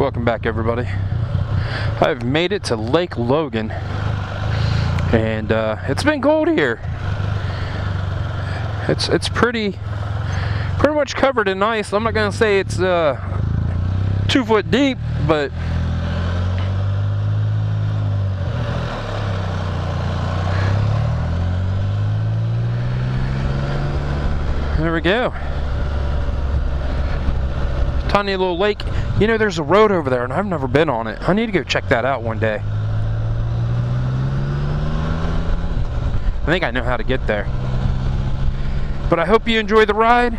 Welcome back, everybody. I've made it to Lake Logan, and it's been cold here. It's pretty much covered in ice. I'm not gonna say it's 2 foot deep, but there we go. Tiny little lake. You know, there's a road over there, and I've never been on it. I need to go check that out one day. I think I know how to get there. But I hope you enjoy the ride.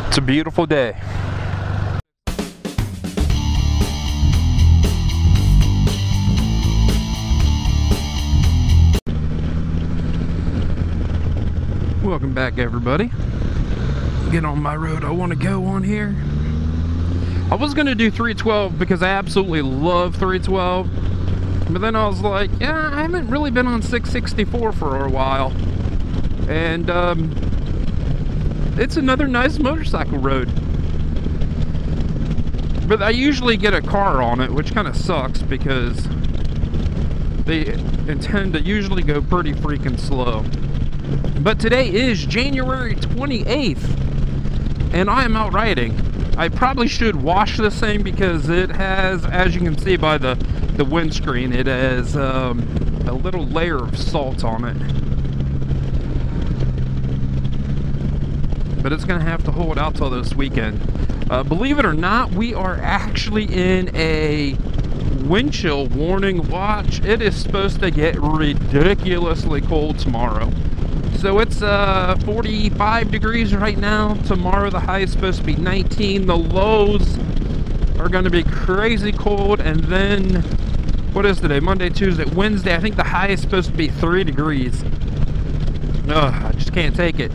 It's a beautiful day. Welcome back, everybody. Get on my road I want to go on here. I was going to do 312 because I absolutely love 312. But then I was like, yeah, I haven't really been on 664 for a while. And it's another nice motorcycle road. But I usually get a car on it, which kind of sucks because they intend to usually go pretty freaking slow. But today is January 28th, and I am out riding. I probably should wash this thing because it has, as you can see by the windscreen, it has a little layer of salt on it. But it's going to have to hold out till this weekend. Believe it or not, we are actually in a wind chill warning watch. It is supposed to get ridiculously cold tomorrow. So it's 45 degrees right now. Tomorrow the high is supposed to be 19. The lows are going to be crazy cold. And then, what is today? Monday, Tuesday, Wednesday. I think the high is supposed to be 3 degrees. Ugh, I just can't take it.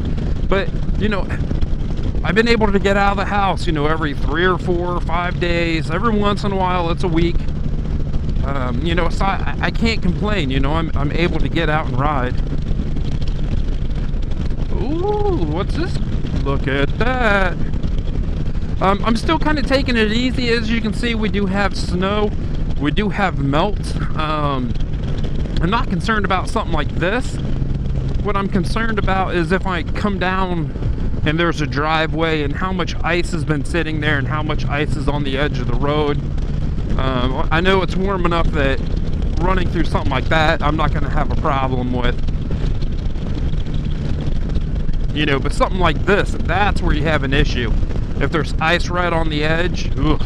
But, you know, I've been able to get out of the house, you know, every 3 or 4 or 5 days. Every once in a while, it's a week. You know, so I can't complain. You know, I'm able to get out and ride. Ooh, what's this? Look at that. I'm still kind of taking it easy. As you can see, we do have snow. We do have melt. I'm not concerned about something like this. What I'm concerned about is if I come down and there's a driveway and how much ice has been sitting there and how much ice is on the edge of the road. I know it's warm enough that running through something like that, I'm not going to have a problem with. You know, but something like this, that's where you have an issue. If there's ice right on the edge, ugh.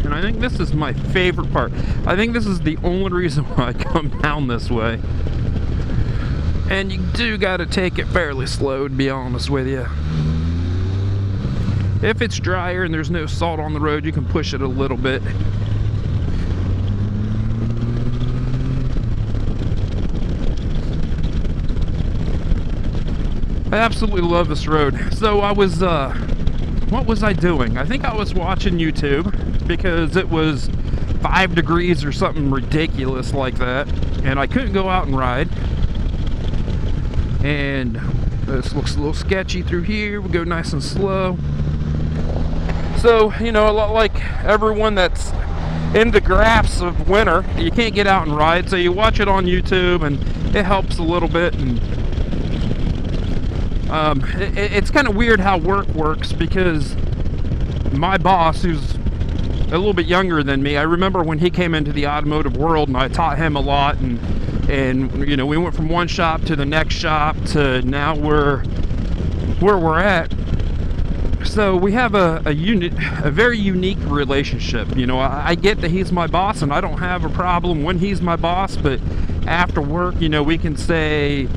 And I think this is my favorite part. I think this is the only reason why I come down this way. And you do got to take it fairly slow, to be honest with you. If it's drier and there's no salt on the road, you can push it a little bit. I absolutely love this road. So I was, what was I doing? I think I was watching YouTube because it was 5 degrees or something ridiculous like that. And I couldn't go out and ride. And this looks a little sketchy through here. We go nice and slow. So, you know, a lot like everyone that's in the graphs of winter, you can't get out and ride. So you watch it on YouTube and it helps a little bit. And it's kind of weird how work works because my boss, who's a little bit younger than me, I remember when he came into the automotive world and I taught him a lot, and you know, we went from one shop to the next shop to now where we're at. So we have a very unique relationship. You know, I get that he's my boss and I don't have a problem when he's my boss, but after work, you know, we can say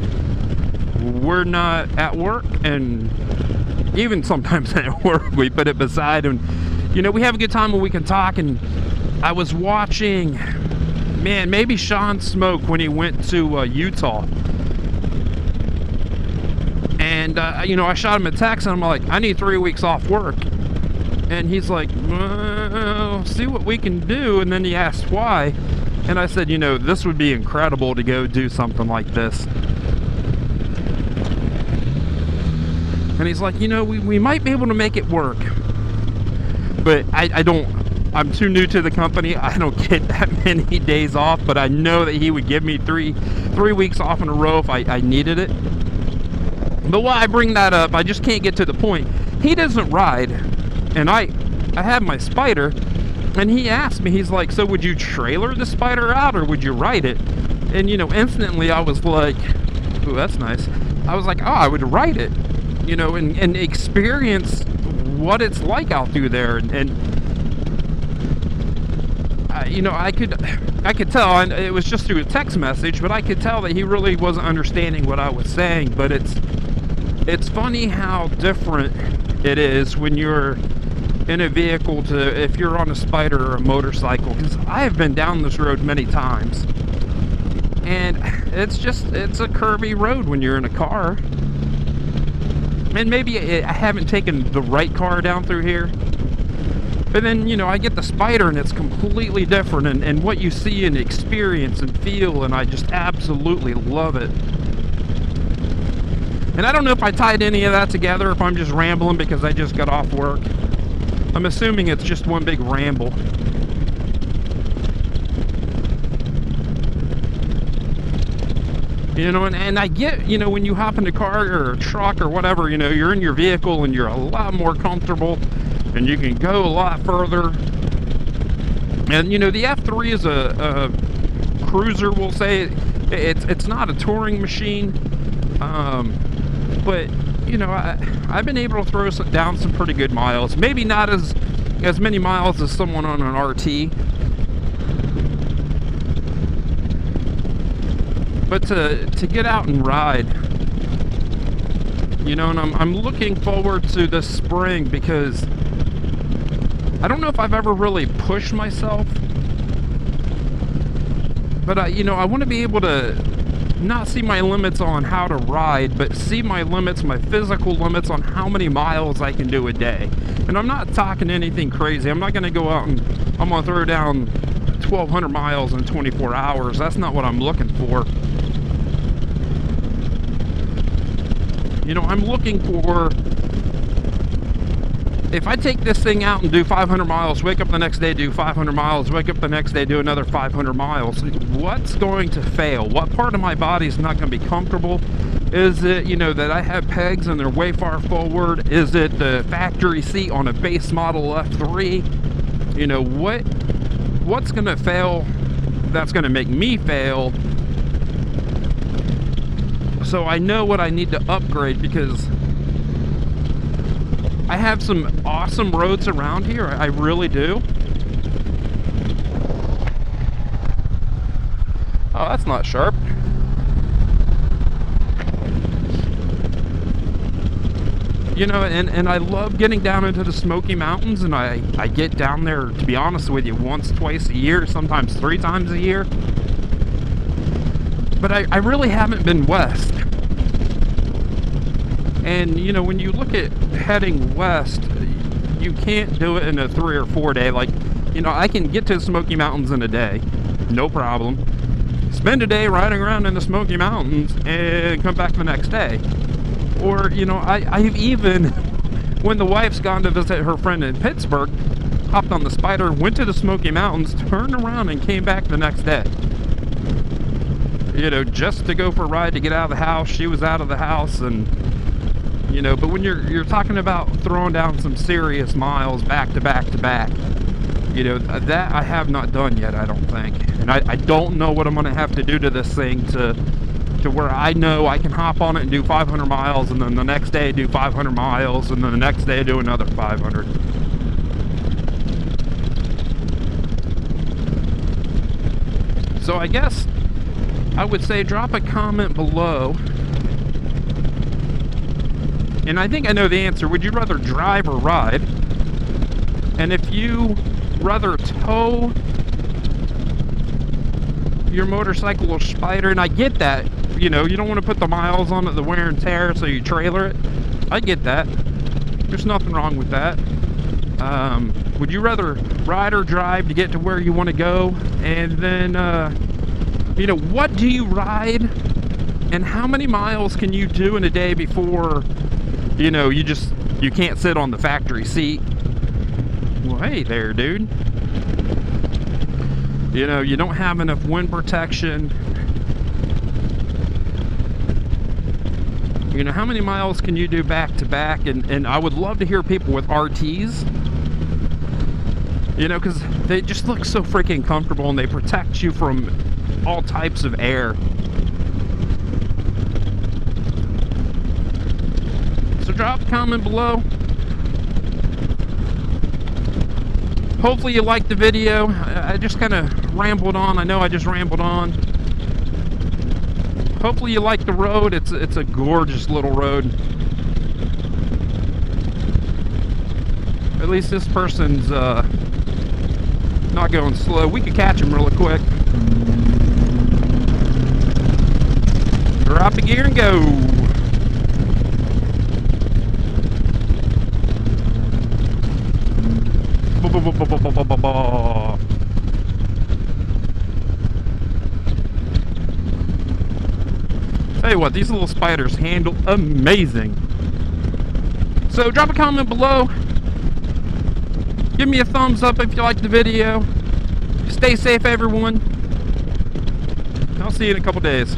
we're not at work, and even sometimes at work we put it beside, and you know, we have a good time when we can talk. And I was watching, man, maybe Sean Smoke when he went to Utah, and you know, I shot him a text and I'm like, I need 3 weeks off work, and he's like, well, see what we can do. And then he asked why, and I said, you know, this would be incredible to go do something like this. And he's like, you know, we might be able to make it work. But I don't, I'm too new to the company. I don't get that many days off, but I know that he would give me three weeks off in a row if I needed it. But why I bring that up, I just can't get to the point. He doesn't ride, and I have my Spider, and he asked me, he's like, so would you trailer the Spider out or would you ride it? And, you know, instantly I was like, ooh, that's nice. I was like, oh, I would ride it, you know, and experience what it's like out through there. And you know, I could tell, and it was just through a text message, but I could tell that he really wasn't understanding what I was saying. But it's funny how different it is when you're in a vehicle to if you're on a Spider or a motorcycle, because I have been down this road many times, and it's a curvy road when you're in a car. And maybe I haven't taken the right car down through here, but then, you know, I get the Spider and it's completely different, and what you see and experience and feel, and I just absolutely love it. And I don't know if I tied any of that together, if I'm just rambling because I just got off work. I'm assuming it's just one big ramble. You know, and I get, you know, when you hop in a car or a truck or whatever, you know, you're in your vehicle and you're a lot more comfortable and you can go a lot further. And, you know, the F3 is a cruiser, we'll say. It's not a touring machine. But, you know, I've been able to throw down some pretty good miles. Maybe not as many miles as someone on an RT. But to get out and ride, you know, and I'm looking forward to this spring because I don't know if I've ever really pushed myself, but you know, I want to be able to not see my limits on how to ride, but see my limits, my physical limits on how many miles I can do a day. And I'm not talking anything crazy. I'm not going to go out and I'm going to throw down 1,200 miles in 24 hours. That's not what I'm looking for. You know, I'm looking for, if I take this thing out and do 500 miles, wake up the next day, do 500 miles, wake up the next day, do another 500 miles, what's going to fail? What part of my body is not going to be comfortable? Is it, you know, that I have pegs and they're way far forward? Is it the factory seat on a base model F3? You know, what's going to fail that's going to make me fail? So I know what I need to upgrade, because I have some awesome roads around here. I really do. Oh, that's not sharp. You know, and I love getting down into the Smoky Mountains, and I get down there, to be honest with you, once, twice a year, sometimes 3 times a year. But I really haven't been west. And, you know, when you look at heading west, you can't do it in a 3 or 4 day. Like, you know, I can get to the Smoky Mountains in a day, no problem. Spend a day riding around in the Smoky Mountains and come back the next day. Or, you know, I've even, when the wife's gone to visit her friend in Pittsburgh, hopped on the Spider, went to the Smoky Mountains, turned around and came back the next day. You know, just to go for a ride, to get out of the house. She was out of the house, and, you know, but when you're talking about throwing down some serious miles back to back to back, you know, that I have not done yet, I don't think. And I don't know what I'm going to have to do to this thing to where I know I can hop on it and do 500 miles, and then the next day do 500 miles, and then the next day do another 500. So I guess I would say drop a comment below. And I think I know the answer. Would you rather drive or ride? And if you rather tow your motorcycle or Spider, and I get that, you know, you don't want to put the miles on it, the wear and tear, so you trailer it. I get that. There's nothing wrong with that. Would you rather ride or drive to get to where you want to go? And then, you know, what do you ride? And how many miles can you do in a day before you know, you can't sit on the factory seat. Well, hey there, dude. You know, you don't have enough wind protection. You know, how many miles can you do back to back? And I would love to hear people with RTs. You know, because they just look so freaking comfortable and they protect you from all types of air. So drop a comment below. Hopefully you liked the video. I just kind of rambled on. I know I just rambled on. Hopefully you like the road. It's a gorgeous little road. At least this person's not going slow. We could catch him really quick. Drop the gear and go. Tell you what, these little spiders handle amazing. So drop a comment below. Give me a thumbs up if you liked the video. Stay safe, everyone. I'll see you in a couple days.